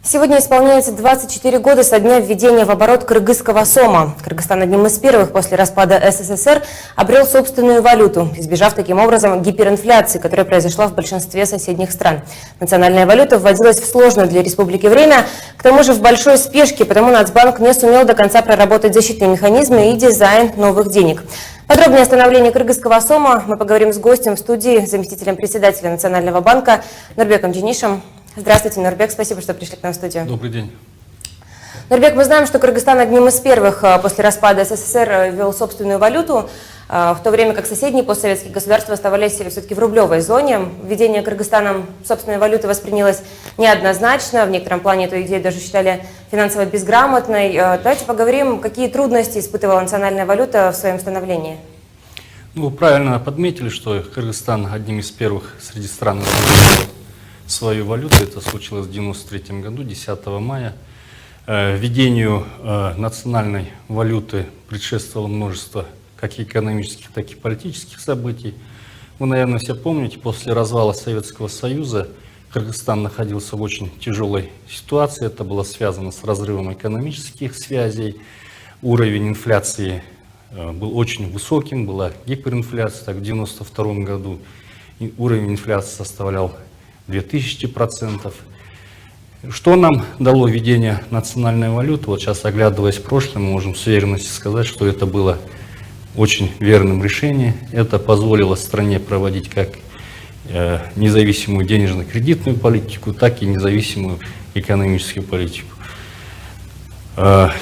Сегодня исполняется 24 года со дня введения в оборот кыргызского сома. Кыргызстан одним из первых после распада СССР обрел собственную валюту, избежав таким образом гиперинфляции, которая произошла в большинстве соседних стран. Национальная валюта вводилась в сложное для республики время, к тому же в большой спешке, потому Нацбанк не сумел до конца проработать защитные механизмы и дизайн новых денег. Подробнее о становлении кыргызского сома мы поговорим с гостем в студии, заместителем председателя Национального банка Нурбеком Джинишем. Здравствуйте, Нурбек, спасибо, что пришли к нам в студию. Добрый день. Нурбек, мы знаем, что Кыргызстан одним из первых после распада СССР ввел собственную валюту, в то время как соседние постсоветские государства оставались все-таки в рублевой зоне. Введение Кыргызстаном собственной валюты воспринялось неоднозначно, в некотором плане эту идею даже считали финансово безграмотной. Давайте поговорим, какие трудности испытывала национальная валюта в своем становлении. Вы правильно подметили, что Кыргызстан одним из первых среди стран свою валюту. Это случилось в 1993 году, 10 мая. Введению национальной валюты предшествовало множество как экономических, так и политических событий. Вы, наверное, все помните, после развала Советского Союза Кыргызстан находился в очень тяжелой ситуации. Это было связано с разрывом экономических связей. Уровень инфляции был очень высоким, была гиперинфляция. Так, в 1992 году уровень инфляции составлял 2000%. Что нам дало введение национальной валюты? Вот сейчас, оглядываясь в прошлое, мы можем с уверенностью сказать, что это было очень верным решением. Это позволило стране проводить как независимую денежно-кредитную политику, так и независимую экономическую политику. То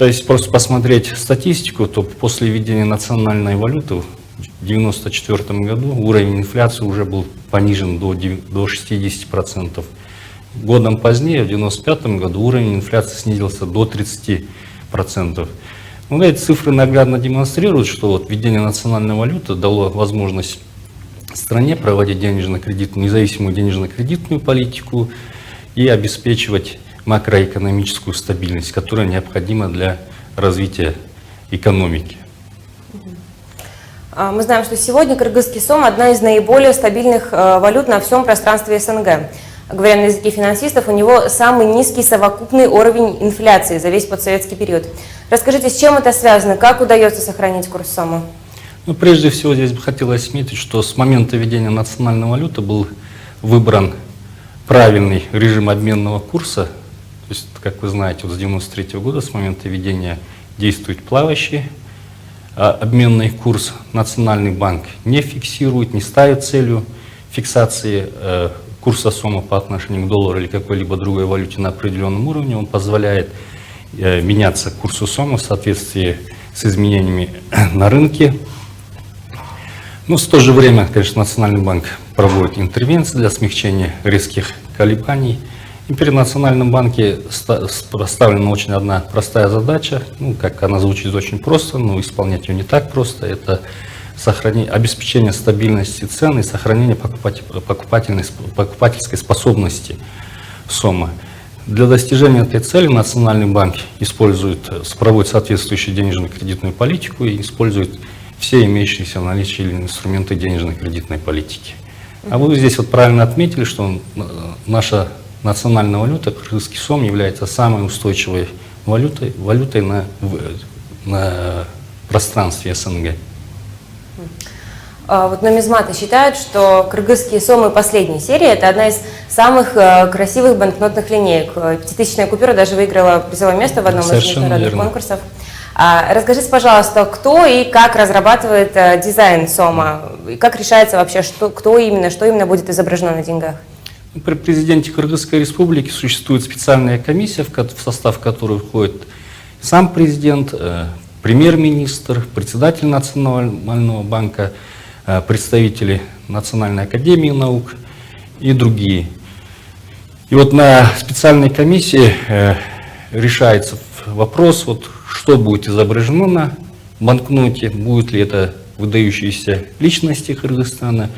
есть просто посмотреть статистику, то после введения национальной валюты в 1994 году уровень инфляции уже был понижен до 60%. Годом позднее, в 1995 году, уровень инфляции снизился до 30%. Ну, эти цифры наглядно демонстрируют, что вот введение национальной валюты дало возможность стране проводить независимую денежно-кредитную политику и обеспечивать макроэкономическую стабильность, которая необходима для развития экономики. Мы знаем, что сегодня кыргызский сом – одна из наиболее стабильных валют на всем пространстве СНГ. Говоря на языке финансистов, у него самый низкий совокупный уровень инфляции за весь постсоветский период. Расскажите, с чем это связано, как удается сохранить курс сома? Ну, прежде всего, здесь бы хотелось отметить, что с момента введения национальной валюты был выбран правильный режим обменного курса. То есть, как вы знаете, вот с 1993 года, с момента введения, действует плавающий обменный курс. Национальный банк не фиксирует, не ставит целью фиксации курса сома по отношению к доллару или какой-либо другой валюте на определенном уровне. Он позволяет меняться курсу сома в соответствии с изменениями на рынке. Но в то же время, конечно, Национальный банк проводит интервенции для смягчения резких колебаний. И перед Национальным банком поставлена очень одна простая задача, как она звучит очень просто, но исполнять ее не так просто. Это обеспечение стабильности цен и сохранение покупательской способности сома. Для достижения этой цели Национальный банк проводит соответствующую денежно-кредитную политику и использует все имеющиеся в наличии инструменты денежно-кредитной политики. А вы здесь вот правильно отметили, что наша национальная валюта, кыргызский сом, является самой устойчивой валютой на пространстве СНГ. Вот нумизматы считают, что кыргызские сомы последней серии – это одна из самых красивых банкнотных линеек. Пятитысячная купюра даже выиграла призовое место в одном из международных конкурсов. Расскажите, пожалуйста, кто и как разрабатывает дизайн сома? И как решается вообще, что именно будет изображено на деньгах? При президенте Кыргызской республики существует специальная комиссия, в состав которой входит сам президент, премьер-министр, председатель Национального банка, представители Национальной академии наук и другие. И вот на специальной комиссии решается вопрос, что будет изображено на банкноте, будут ли это выдающиеся личности Кыргызстана,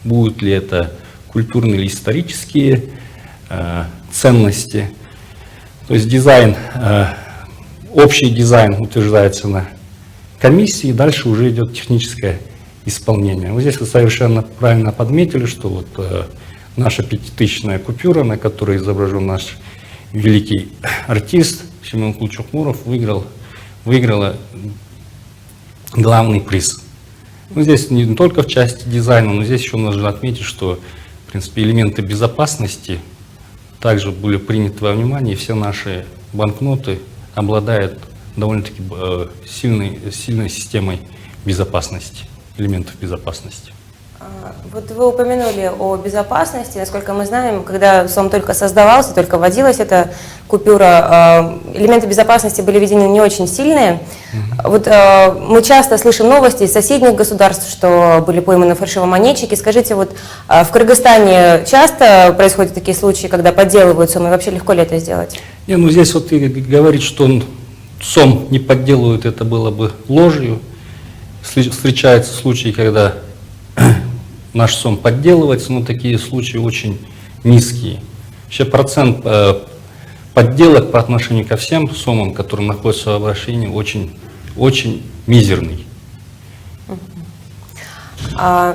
будут ли это культурные или исторические ценности. То есть общий дизайн утверждается на комиссии, дальше уже идет техническое исполнение. Вот здесь вы совершенно правильно подметили, что наша пятитысячная купюра, на которой изображен наш великий артист Шимонкул Чухмуров выиграла главный приз. Ну, здесь не только в части дизайна, но здесь еще нужно отметить, что в принципе, элементы безопасности также были приняты во внимание, и все наши банкноты обладают довольно-таки сильной системой безопасности, элементов безопасности. Вот вы упомянули о безопасности. Насколько мы знаем, когда СОМ только создавался, только вводилась эта купюра, элементы безопасности были введены не очень сильные. Вот мы часто слышим новости из соседних государств, что были пойманы фальшивомонетчики. Скажите, вот в Кыргызстане часто происходят такие случаи, когда подделывают СОМ, и вообще легко ли это сделать? Не, ну здесь вот говорить, что СОМ не подделывают, это было бы ложью. Встречаются случаи, когда наш СОМ подделывается, но такие случаи очень низкие. Вообще процент подделок по отношению ко всем СОМам, которые находятся в обращении, очень мизерный.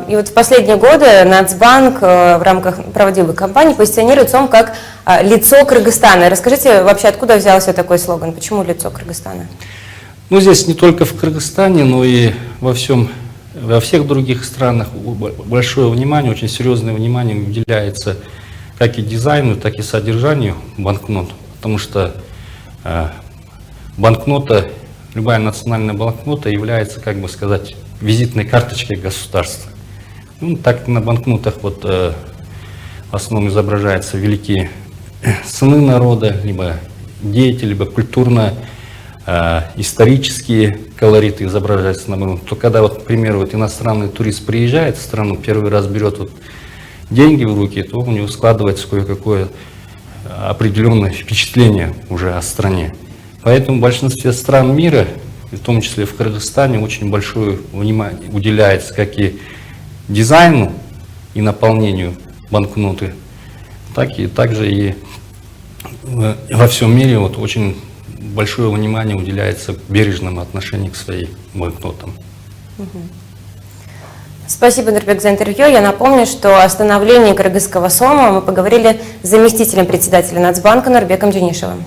И вот в последние годы Нацбанк в рамках проводимой кампании позиционирует СОМ как лицо Кыргызстана. Расскажите вообще, откуда взялся такой слоган? Почему лицо Кыргызстана? Ну, здесь не только в Кыргызстане, но и во всех других странах большое внимание, очень серьезное внимание уделяется как и дизайну, так и содержанию банкнот, потому что банкнота, любая национальная банкнота является, как бы сказать, визитной карточкой государства. Ну, так на банкнотах вот в основном изображаются великие сыны народа, либо деятели, либо культурно-исторические колориты изображаются на банкноте. То когда, вот, к примеру, вот иностранный турист приезжает в страну, первый раз берет вот деньги в руки, то у него складывается кое-какое определенное впечатление уже о стране. Поэтому в большинстве стран мира, в том числе в Кыргызстане, очень большое внимание уделяется как и дизайну и наполнению банкноты, так и также и во всем мире вот очень большое внимание уделяется бережному отношению к своим банкнотам. Спасибо, Нурбек, за интервью. Я напомню, что о становлении кыргызского СОМа мы поговорили с заместителем председателя Нацбанка Нурбеком Джанишевым.